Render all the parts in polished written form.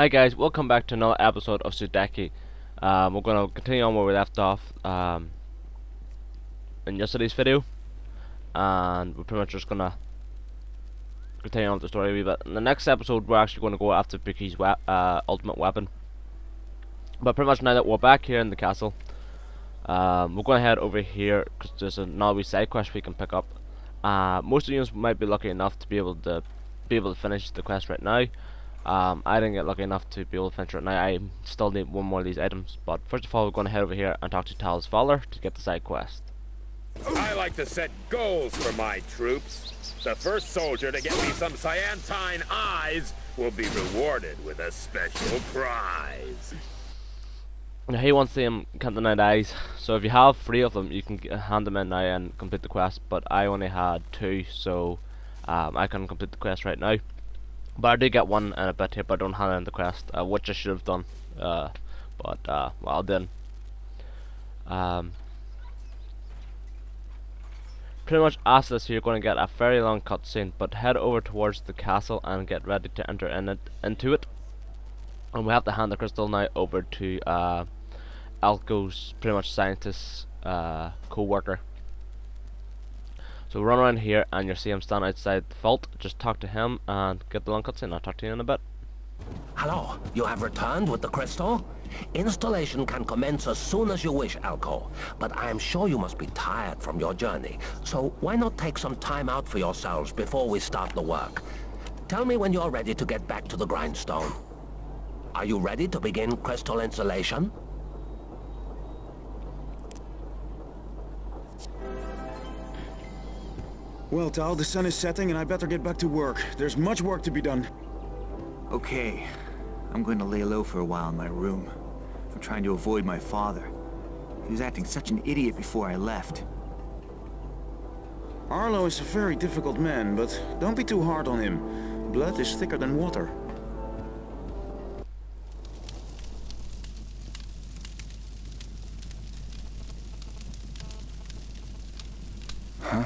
Hi guys, welcome back to another episode of Sudeki. We're going to continue on where we left off in yesterday's video, and we're pretty much just going to continue on with the story a wee bit. In the next episode we're actually going to go after Vicky's ultimate weapon. But pretty much now that we're back here in the castle, we're going to head over here because there's another wee side quest we can pick up. Most of you might be lucky enough to be able to finish the quest right now. I didn't get lucky enough to be able to finish it now. I still need one more of these items, but first of all we're going to head over here and talk to Tal's father to get the side quest. I like to set goals for my troops. The first soldier to get me some cyantine eyes will be rewarded with a special prize. Now he wants them Cantonite eyes, so if you have 3 of them you can hand them in now and complete the quest, but I only had 2, so I can complete the quest right now. But I did get one in a bit here, but I don't hand in the quest, which I should have done. Well, I didn't. Pretty much after this, you're going to get a very long cutscene, but head over towards the castle and get ready to enter into it. And we have to hand the crystal now over to Alco's pretty much scientist co-worker. So run around here and you'll see him stand outside the vault. Just talk to him and get the long cutscene. I'll talk to you in a bit. Hello, you have returned with the crystal? Installation can commence as soon as you wish, Alco. But I am sure you must be tired from your journey. So why not take some time out for yourselves before we start the work? Tell me when you're ready to get back to the grindstone. Are you ready to begin crystal installation? Well, Tal, the sun is setting and I better get back to work. There's much work to be done. Okay, I'm going to lay low for a while in my room. I'm trying to avoid my father. He was acting such an idiot before I left. Arlo is a very difficult man, but don't be too hard on him. Blood is thicker than water. Huh?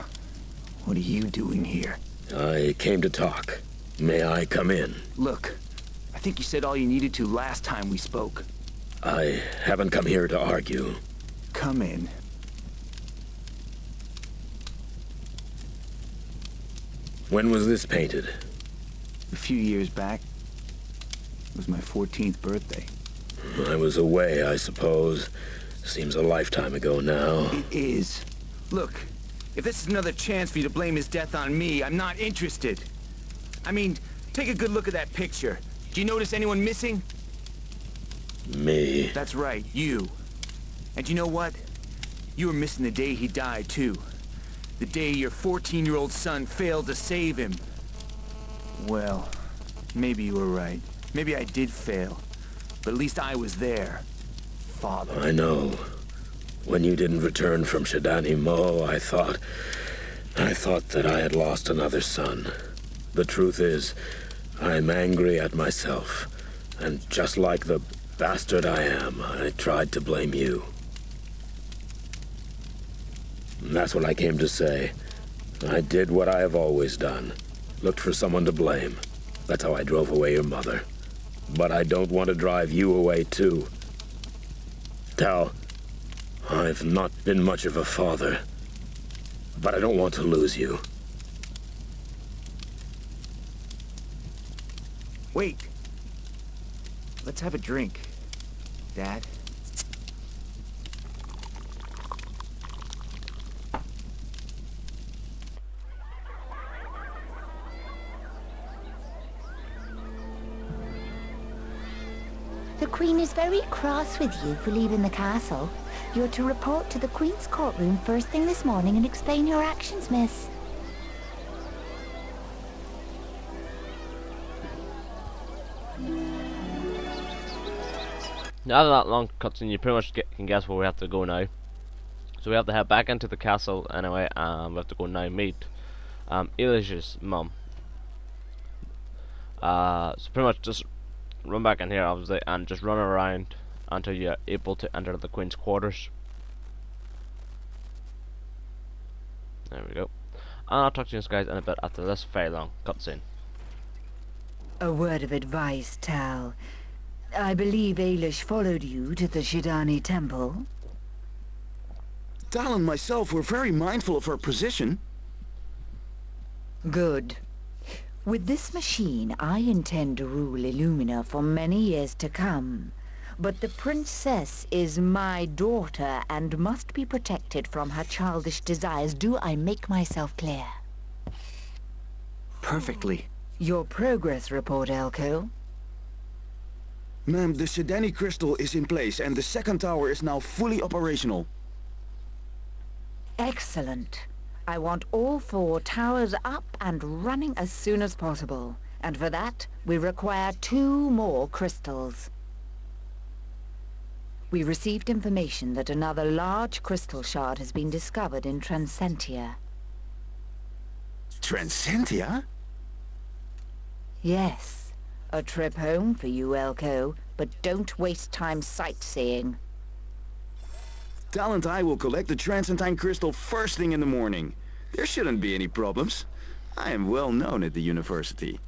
What are you doing here? I came to talk. May I come in? Look, I think you said all you needed to last time we spoke. I haven't come here to argue. Come in. When was this painted? A few years back. It was my 14th birthday. I was away, I suppose. Seems a lifetime ago now. It is. Look, if this is another chance for you to blame his death on me, I'm not interested. I mean, take a good look at that picture. Do you notice anyone missing? Me? That's right, you. And you know what? You were missing the day he died, too. The day your 14-year-old son failed to save him. Well, maybe you were right. Maybe I did fail. But at least I was there. Father. I know. When you didn't return from Shidani Mo, I thought that I had lost another son. The truth is, I'm angry at myself. And just like the bastard I am, I tried to blame you. And that's what I came to say. I did what I have always done. Looked for someone to blame. That's how I drove away your mother. But I don't want to drive you away, too. Tal, I've not been much of a father, but I don't want to lose you. Wait. Let's have a drink, Dad. The Queen is very cross with you for leaving the castle. You're to report to the Queen's courtroom first thing this morning and explain your actions, miss. Now that long cutscene, you pretty much can guess where we have to go now. So we have to head back into the castle anyway, and we have to go now meet Elijah's mum. So pretty much just run back in here obviously and just run around until you're able to enter the Queen's quarters. There we go. And I'll talk to you guys in a bit after this very long cutscene. A word of advice, Tal. I believe Ailish followed you to the Shidani temple. Tal and myself were very mindful of her position. Good. With this machine, I intend to rule Illumina for many years to come. But the princess is my daughter and must be protected from her childish desires. Do I make myself clear? Perfectly. Your progress report, Elko. Ma'am, the Sudeki crystal is in place and the second tower is now fully operational. Excellent. I want all 4 towers up and running as soon as possible. And for that, we require 2 more crystals. We received information that another large crystal shard has been discovered in Transentia. Transentia? Yes. A trip home for you, Elko, but don't waste time sightseeing. Tal and I will collect the Transentia crystal first thing in the morning. There shouldn't be any problems. I am well known at the university.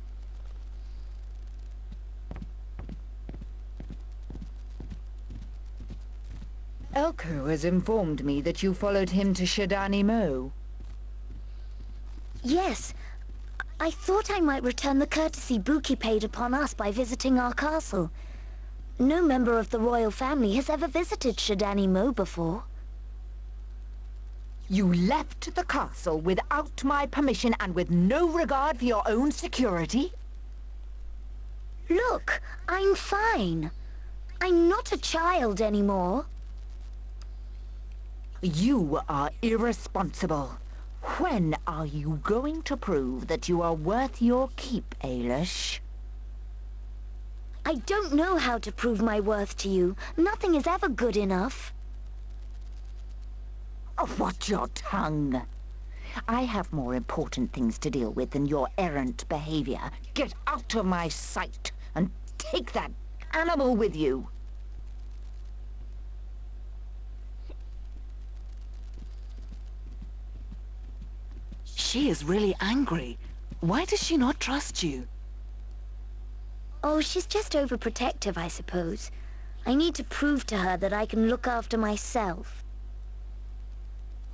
Elko has informed me that you followed him to Shidani Mo. Yes. I thought I might return the courtesy Buki paid upon us by visiting our castle. No member of the royal family has ever visited Shidani Mo before. You left the castle without my permission and with no regard for your own security? Look, I'm fine. I'm not a child anymore. You are irresponsible. When are you going to prove that you are worth your keep, Ailish? I don't know how to prove my worth to you. Nothing is ever good enough. Oh, watch your tongue. I have more important things to deal with than your errant behavior. Get out of my sight and take that animal with you. She is really angry. Why does she not trust you? Oh, she's just overprotective, I suppose. I need to prove to her that I can look after myself.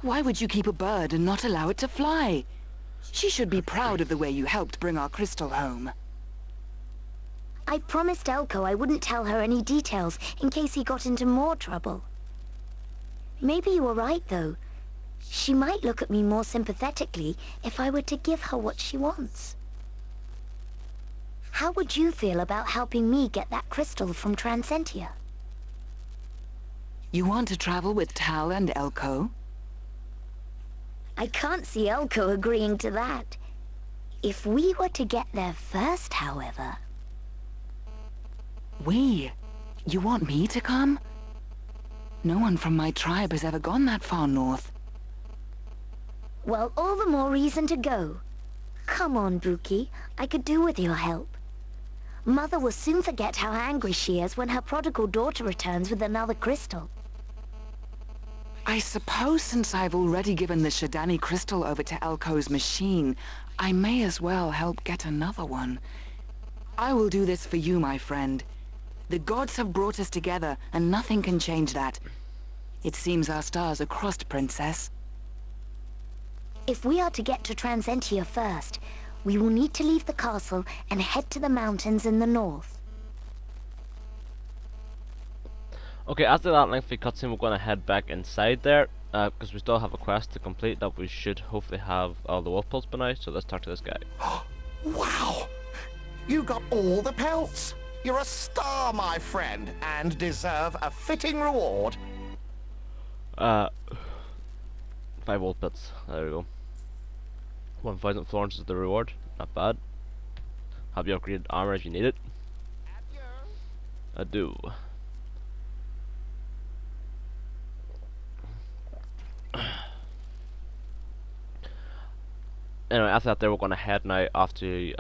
Why would you keep a bird and not allow it to fly? She should be proud of the way you helped bring our crystal home. I promised Elko I wouldn't tell her any details in case he got into more trouble. Maybe you were right, though. She might look at me more sympathetically if I were to give her what she wants. How would you feel about helping me get that crystal from Transentia? You want to travel with Tal and Elko? I can't see Elko agreeing to that. If we were to get there first, however... We? You want me to come? No one from my tribe has ever gone that far north. Well, all the more reason to go. Come on, Buki. I could do with your help. Mother will soon forget how angry she is when her prodigal daughter returns with another crystal. I suppose since I've already given the Shidani crystal over to Elko's machine, I may as well help get another one. I will do this for you, my friend. The gods have brought us together, and nothing can change that. It seems our stars are crossed, Princess. If we are to get to Transentia first, we will need to leave the castle and head to the mountains in the north. Okay, after that lengthy cutscene, we're going to head back inside there, because we still have a quest to complete that we should hopefully have all the wolf pelts by now, so let's talk to this guy. Wow! You got all the pelts! You're a star, my friend, and deserve a fitting reward. 5 wolf pelts, there we go. 1,000 florins is the reward, not bad. Have you upgraded armor if you need it? I do. Anyway, after that, we're gonna head now off to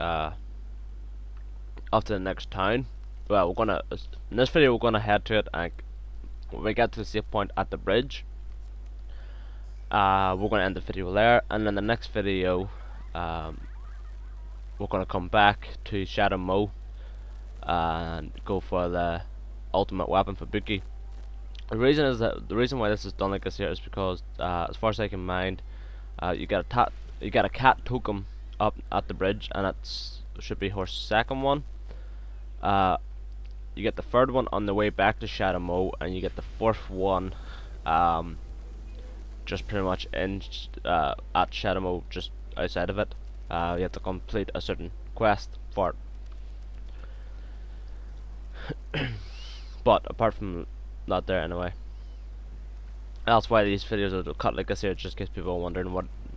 the next town. Well, we're gonna in this video we're gonna head to it, and when we get to the save point at the bridge, we're gonna end the video there, and then the next video, we're gonna come back to Shadow Mo, and go for the ultimate weapon for Buki. The reason why this is done like this here is because, as far as I can mind, you get a cat token up at the bridge, and it should be her second one. You get the third one on the way back to Shadow Mo, and you get the fourth one, just pretty much in at Shadow Mo, just outside of it. You have to complete a certain quest for it. But apart from that, there anyway. That's why these videos are cut like this here, just in case people are wondering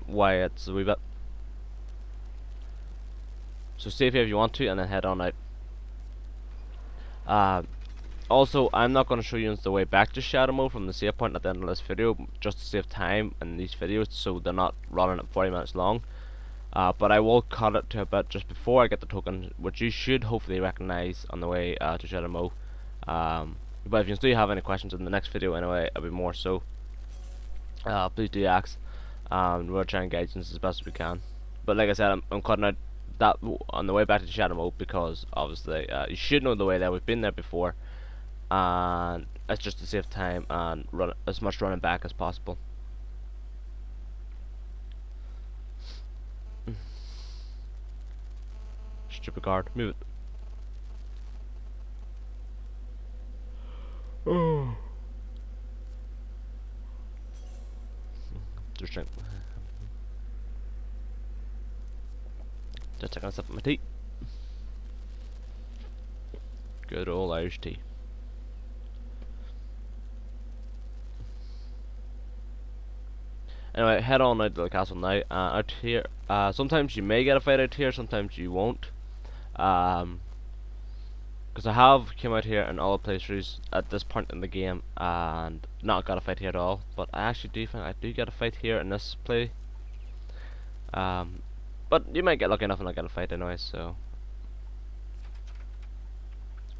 why it's a wee bit. So save here if you want to, and then head on out. Also, I'm not going to show you the way back to Shadow Mode from the save point at the end of this video, just to save time in these videos, so they're not running at 40 minutes long. But I will cut it to a bit just before I get the token, which you should hopefully recognize on the way to Shadow Mode. But if you still have any questions in the next video anyway, it'll be more so. Please do ask. We'll try and guide you as best as we can. But like I said, I'm cutting out that on the way back to Shadow Mode because obviously you should know the way there. We've been there before, and it's just to save time and run as much running back as possible. Stupid card, move it. Oh. Just taking a sip of my tea. Good old Irish tea. Anyway, head on out to the castle now. Out here, sometimes you may get a fight out here, sometimes you won't. Because I have came out here in all the playthroughs at this point in the game and not got a fight here at all. But I actually do think I do get a fight here in this play. But you might get lucky enough and not get a fight anyway, so.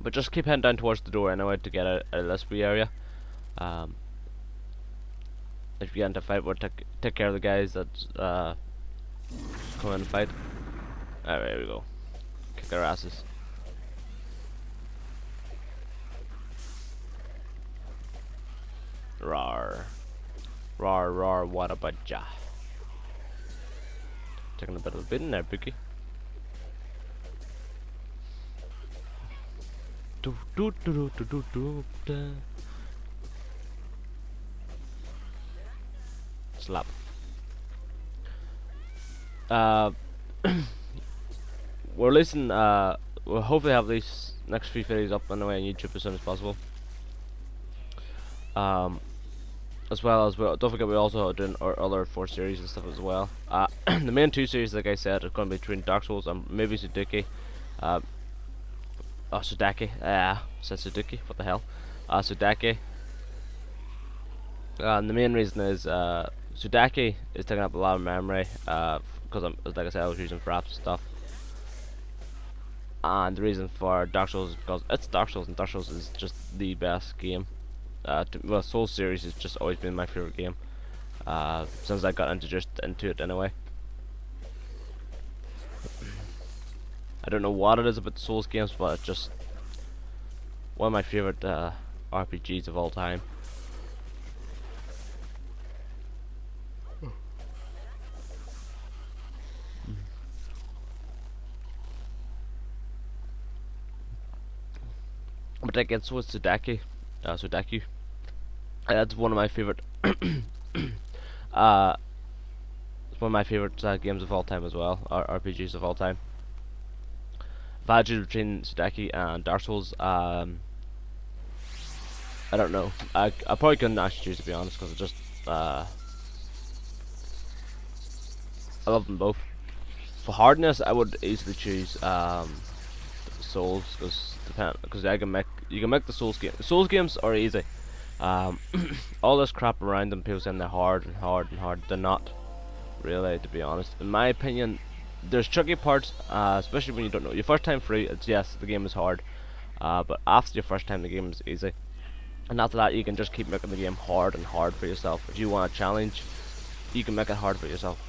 But just keep heading down towards the door anyway to get out of this wee area. If you get into a fight, we'll take care of the guys that come in and fight. Alright, there we go. Kick their asses. Rawr. Rawr, rawr, what about ya? Taking a bit of a beating there, Buki. Slap. We're releasing, we'll hopefully have these next few videos up anyway on YouTube as soon as possible. As well as, don't forget we also are doing our other 4 series and stuff as well. The main 2 series, like I said, are going to be between Dark Souls and maybe Sudeki. Sudeki, said Sudeki, what the hell? Sudeki. And the main reason is, Sudeki is taking up a lot of memory, because like I said, I was using fraps and stuff. And the reason for Dark Souls is because it's Dark Souls, and Dark Souls is just the best game. Well, Souls series has just always been my favorite game since I got introduced into it anyway. I don't know what it is about the Souls games, but it's just one of my favorite RPGs of all time. But again, so is Sudeki. Sudeki. That's one of my favorite. It's one of my favorite games of all time as well, or RPGs of all time. If I had to choose between Sudeki and Dark Souls, I don't know. I probably couldn't actually choose, to be honest, because it just I love them both. For hardness, I would easily choose Souls, because you can make the Souls game. Souls games are easy. All this crap around them, people saying they're hard and hard and hard. They're not really, to be honest. In my opinion, there's tricky parts, especially when you don't know. Your first time through, it's yes, the game is hard, but after your first time, the game is easy. And after that, you can just keep making the game hard and hard for yourself. If you want a challenge, you can make it hard for yourself.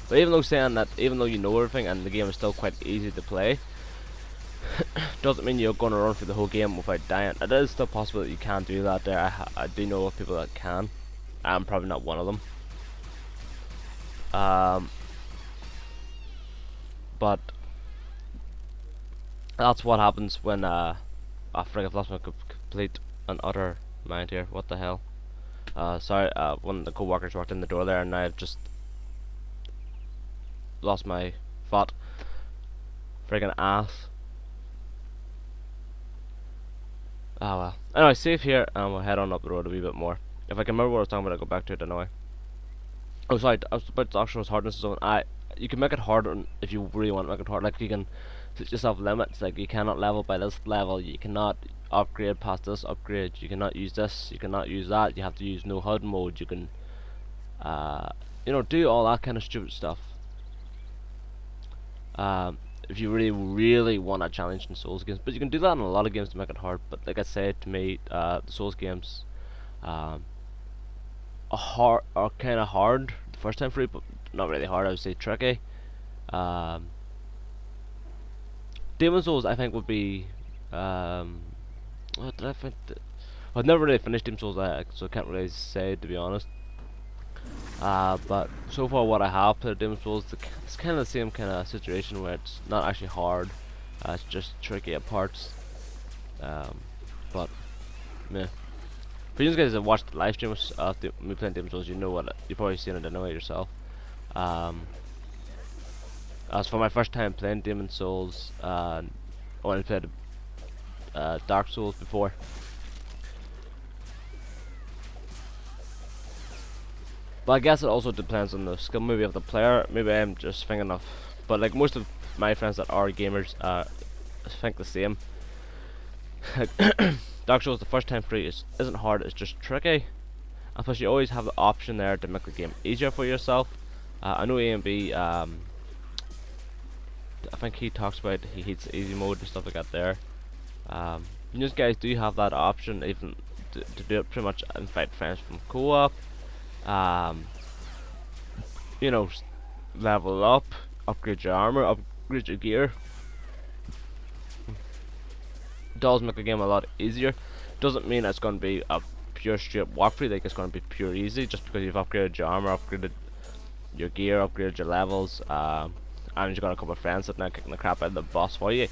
But even though saying that, even though you know everything and the game is still quite easy to play, Doesn't mean you're going to run through the whole game without dying. It is still possible that you can do that there. I do know of people that can. I'm probably not one of them. But that's what happens when I forget, I've lost my complete and utter mind here. What the hell? Sorry, one of the co-workers walked in the door there, and I've just lost my thought. Friggin' ass. Oh well. Anyway, save here, and we'll head on up the road a wee bit more. If I can remember what I was talking about, I'll go back to it anyway. Oh, sorry, I was about to actually hardness zone. You can make it harder if you really want to make it hard. Like, you can set yourself limits. Like, you cannot level by this level. You cannot upgrade past this upgrade. You cannot use this. You cannot use that. You have to use no HUD mode. You can, you know, do all that kind of stupid stuff. If you really want a challenge in Souls games, but you can do that in a lot of games to make it hard. But like I said, to me, the Souls games, are kind of hard the first time through, but not really hard. I would say tricky. Demon Souls, I think, would be. What did I think? I've never really finished Demon Souls, so I can't really say, to be honest. But so far, what I have played Demon Souls, it's kind of the same kind of situation where it's not actually hard. It's just tricky at parts. But meh. For you guys that watched the live streams of me playing Demon Souls, you know what you've probably seen it anyway yourself. As for my first time playing Demon Souls, I only played Dark Souls before. But I guess it also depends on the skill maybe of the player. Maybe I'm just thinking of, but like most of my friends that are gamers think the same. Dark Souls, the first time through, isn't hard, it's just tricky. And plus you always have the option there to make the game easier for yourself. I know A&B, I think he talks about he hates easy mode and stuff like that there. You guys do have that option even to do it pretty much and fight friends from co-op. You know, level up, upgrade your armor, upgrade your gear. Does make the game a lot easier. Doesn't mean it's going to be a pure straight walkthrough, like it's going to be pure easy just because you've upgraded your armor, upgraded your gear, upgraded your levels, and you've got a couple of friends sitting there kicking the crap out of the boss for you.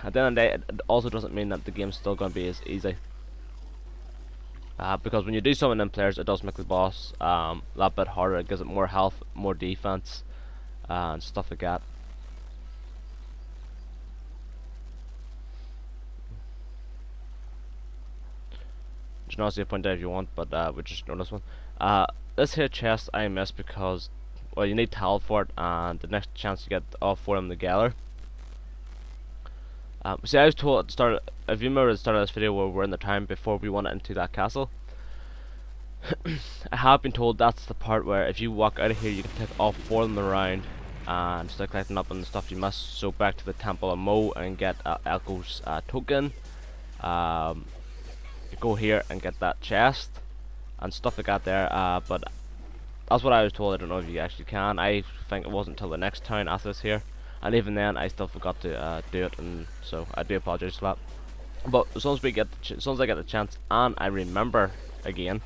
At the end of the day, it also doesn't mean that the game's still going to be as easy. Because when you do summon in players, it does make the boss a lot bit harder. It gives it more health, more defense, and stuff like that. You can also point out if you want, but we just ignore this one. This here chest I missed because, well, you need talent for it, and the next chance you get all four of them together. See, I was told at the start, if you remember at the start of this video where we're in the time before we went into that castle, I have been told that's the part where if you walk out of here you can take all four of them around and start collecting up on the stuff you missed. So back to the Temple of Mo and get Elko's token. You go here and get that chest and stuff like that there, but that's what I was told. I don't know if you actually can. I think it wasn't until the next town after this here. And even then, I still forgot to do it, and so I do apologize for that. But as soon as I get the chance, and I remember again,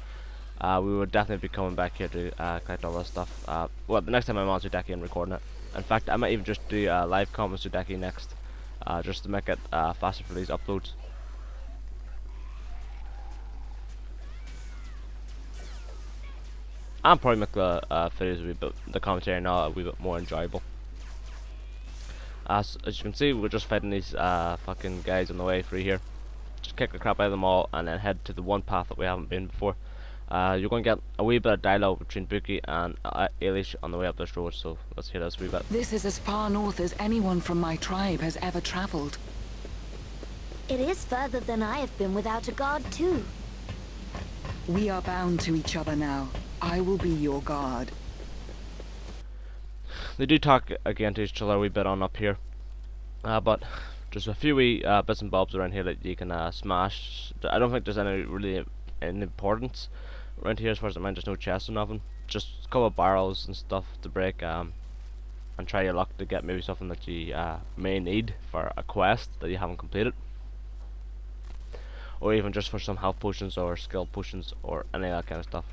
we will definitely be coming back here to collect all this stuff. Well, the next time I'm on Sudeki and recording it. In fact, I might even just do live com with Sudeki next, just to make it faster for these uploads. And probably make the videos a wee bit, the commentary now a wee bit more enjoyable. As you can see, we're just fighting these fucking guys on the way through here. Just kick the crap out of them all and then head to the one path that we haven't been before. You're going to get a wee bit of dialogue between Buki and Ailish on the way up this road, so let's hear this wee bit. This is as far north as anyone from my tribe has ever traveled. It is further than I have been without a guard, too. We are bound to each other now. I will be your guard. They do talk again to each other a wee bit on up here, but just a few wee bits and bobs around here that you can smash. I don't think there's any really any importance around here as far as I mind. There's no chests or nothing, just a couple of barrels and stuff to break. and try your luck to get maybe something that you may need for a quest that you haven't completed, or even just for some health potions or skill potions or any of that kind of stuff.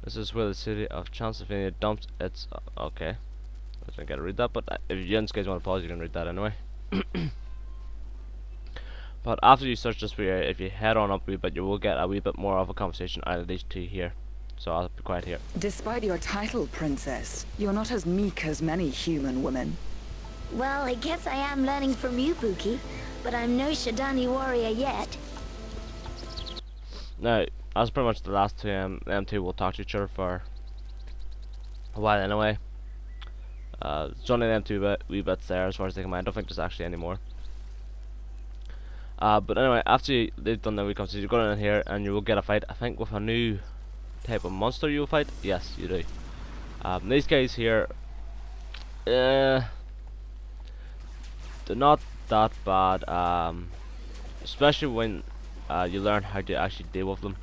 This is where the city of Transentia dumps its... okay. I didn't get to read that, but if you guys want to pause, you can read that anyway. But after you search this area, if you head on up a wee bit, you will get a wee bit more of a conversation out of these two here. So I'll be quiet here. Despite your title, Princess, you're not as meek as many human women. Well, I guess I am learning from you, Pookie, but I'm no Shadani warrior yet. Now, that's pretty much the last two. Them two will talk to each other for a while anyway. There's only them two wee bits there as far as they can mind. I don't think there's actually any more. But anyway, after they've done the wee conversation, you go in here and you will get a fight. I think with a new type of monster you will fight. Yes, you do. These guys here, they're not that bad. Especially when you learn how to actually deal with them.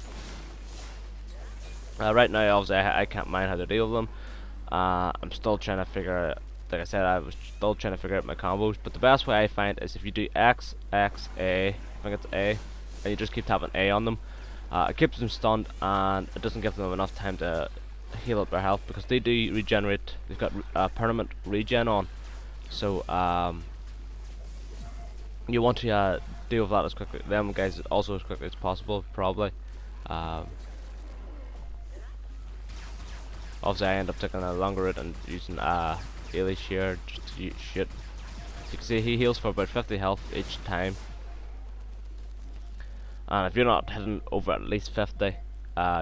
Right now, obviously, I can't mind how to deal with them. I'm still trying to figure out, like I said, I was still trying to figure out my combos, but the best way I find is if you do X, X, A, I think it's A, and you just keep tapping A on them, it keeps them stunned, and it doesn't give them enough time to heal up their health, because they do regenerate. They've got permanent regen on, so you want to deal with that as quickly, them guys also as quickly as possible, probably. Obviously I end up taking a longer route and using Ailey here just to shoot. You can see he heals for about 50 health each time, and if you're not hitting over at least 50,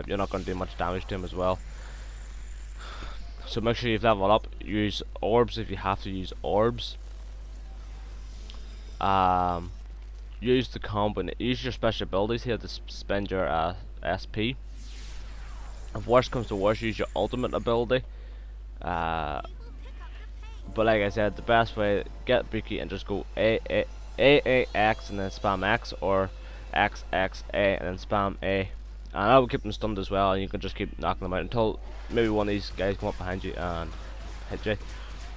you're not going to do much damage to him as well. So make sure you've leveled up. Use orbs if you have to use orbs. Use the combo, use your special abilities here to spend your SP. If worst comes to worst, use your ultimate ability. But like I said, the best way, get Buki and just go A X and then spam X, or X X A and then spam A, and that will keep them stunned as well, and you can just keep knocking them out until maybe one of these guys come up behind you and hit you.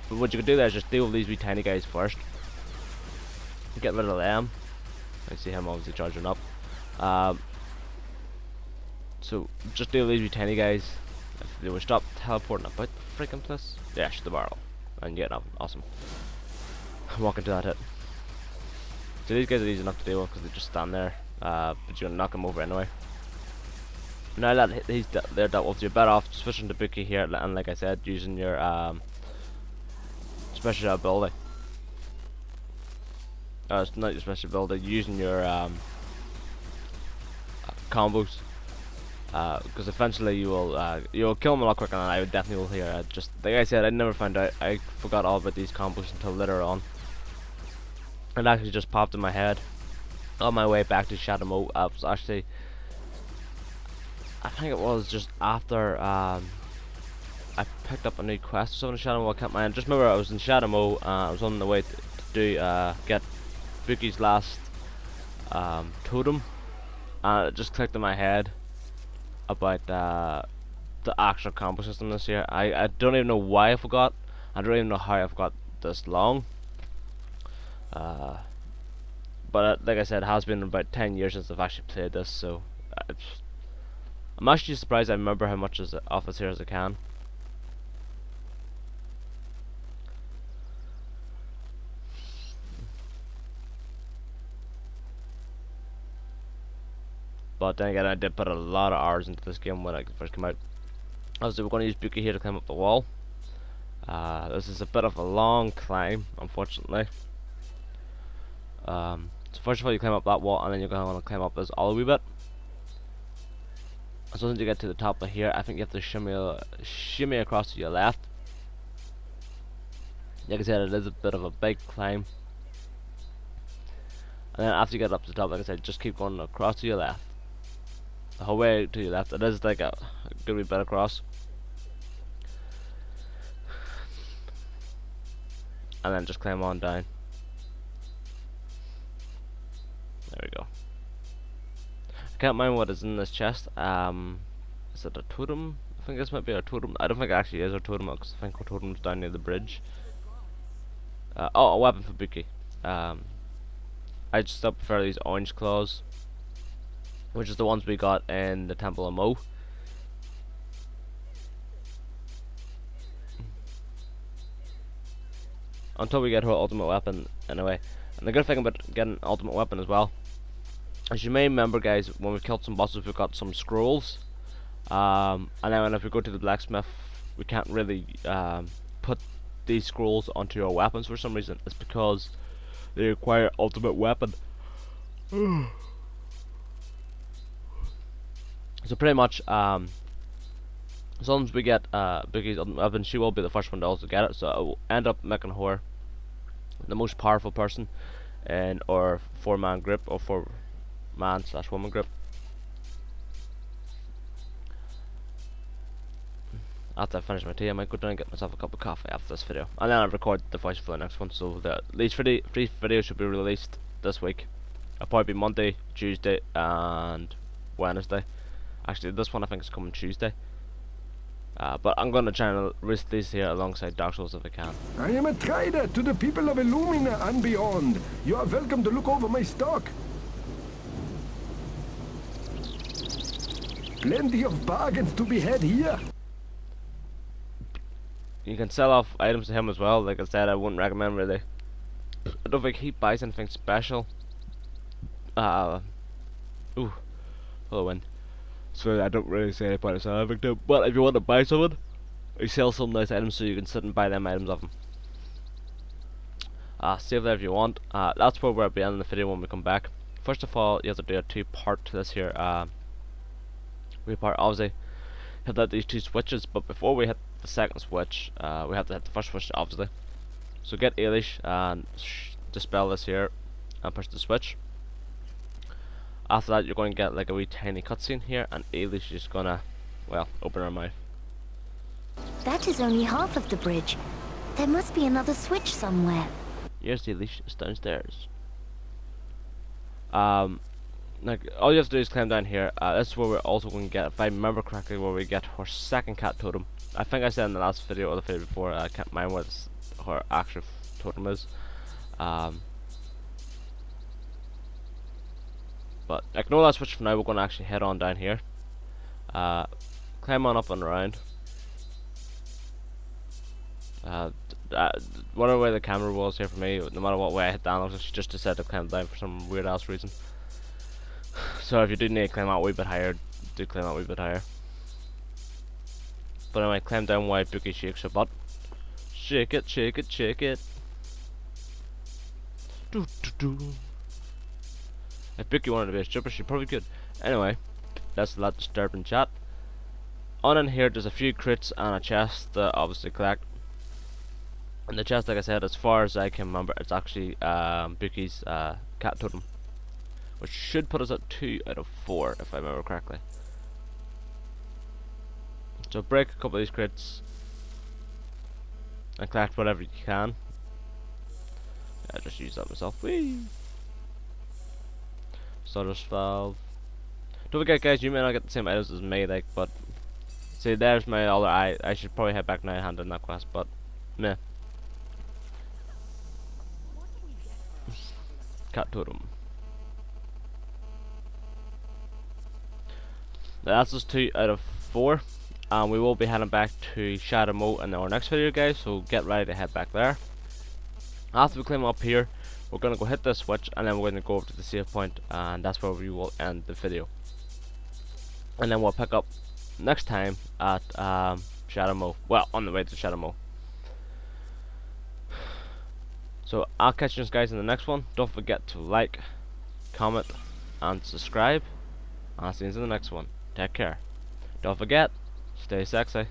But what you can do there is just deal with these wee tiny guys first. Get rid of them. I see him obviously charging up. So just deal with these wee tiny guys. If they would stop teleporting about the freaking place, dash the barrel and get up. Awesome. Walk into that hit. So these guys are easy enough to deal with because they just stand there, but you're gonna knock them over anyway. Now that they're dealt with, you're better off switching to Buki here, and like I said, using your special ability. It's not your special ability, using your combos. Because eventually you'll kill them a lot quicker than I would definitely will here. Just like I said, I never found out. I forgot all about these combos until later on. It actually just popped in my head on my way back to Shadow Mode. I was actually, I think it was just after I picked up a new quest or something in Shadow Mode. I can't mind. Just remember I was in Shadow Mode. I was on the way to do get Buki's last totem, and it just clicked in my head about the actual combo system this year. I don't even know why I forgot. I don't even know how I forgot this long. But like I said, it has been about 10 years since I've actually played this, so I'm actually surprised I remember how much of this here as I can. But then again, I did put a lot of hours into this game when I first came out. Obviously, we're going to use Buki here to climb up the wall. This is a bit of a long climb, unfortunately. So first of all, you climb up that wall, and then you're going to want to climb up this all a wee bit. As soon as you get to the top of here, I think you have to shimmy across to your left. Like I said, it is a bit of a big climb. And then after you get up to the top, like I said, just keep going across to your left. The whole way to your left. It is like a good wee bit across. And then just climb on down. There we go. can't mind what is in this chest. Is it a totem? I think this might be a totem. I don't think it actually is a totem because I think our totem's down near the bridge. Oh, a weapon for Buki. I just still prefer these orange claws, which is the ones we got in the Temple of Mo. Until we get her ultimate weapon, anyway. And the good thing about getting an ultimate weapon as well, as you may remember, guys, when we killed some bosses, we got some scrolls. And then if we go to the blacksmith, we can't really put these scrolls onto our weapons for some reason. It's because they require ultimate weapon. So pretty much, as long as we get Biggie's ultimate weapon, she will be the first one to also get it. So it will end up making her the most powerful person in our 4-man group, or 4-man/woman group. After I finish my tea, I might go down and get myself a cup of coffee after this video, and then I'll record the voice for the next one. So these 3 videos should be released this week. It'll probably be Monday, Tuesday, and Wednesday. Actually, this one I think is coming Tuesday. But I'm going to try and release these here alongside Dark Souls if I can. I am a trader to the people of Illumina and beyond. You are welcome to look over my stock. Plenty of bargains to be had here. You can sell off items to him as well. Like I said, I wouldn't recommend really. I don't think he buys anything special. Ooh, full of wind. So I don't really see any point in selling everything to him. But if you want to buy someone, he sells some nice items so you can sit and buy them items of him. Save that if you want. That's where we'll be ending the video when we come back. First of all, you have to do a 2-part to this here. Repart, obviously. Hit that these 2 switches, but before we hit the second switch, we have to hit the first switch, obviously. So get Ailish and dispel this here and push the switch. After that, you're going to get like a wee tiny cutscene here, and Ailish is gonna, well, open her mouth. That is only half of the bridge. There must be another switch somewhere. Yes, Ailish is downstairs. Like all you have to do is climb down here. This is where we're also going to get, if I remember correctly, where we get her second cat totem. I think I said in the last video or the video before. I can't mind what her actual totem is. But ignore that switch for now. We're going to actually head on down here. Climb on up and around. Whatever way the camera was here for me, no matter what way I hit down, I was just decided to climb down for some weird ass reason. So if you do need to climb out a wee bit higher, do climb out a wee bit higher. But anyway, climb down while Buki shakes her butt. Shake it, shake it, shake it. Do do do. If Buki wanted to be a stripper, she probably could. Anyway, that's a lot disturbing chat. On in here, there's a few crits and a chest to obviously collect. And the chest, like I said, as far as I can remember, it's actually Buki's cat totem, which should put us at 2 out of 4 if I remember correctly. So break a couple of these crits and collect whatever you can. I just use that myself. Whee! Stardust valve. Don't forget, guys, you may not get the same items as me, like, but see, there's my other eye. I should probably head back now and hand in that quest, but meh. Cat totem. That's just 2 out of 4, and we will be heading back to Shadow Moat in our next video, guys, so get ready to head back there. After we climb up here, we're going to go hit this switch, and then we're going to go over to the save point, and that's where we will end the video. And then we'll pick up next time at Shadow Moat, well, on the way to Shadow Moat. So I'll catch you guys in the next one. Don't forget to like, comment, and subscribe, and I'll see you in the next one. Take care. Don't forget, stay sexy.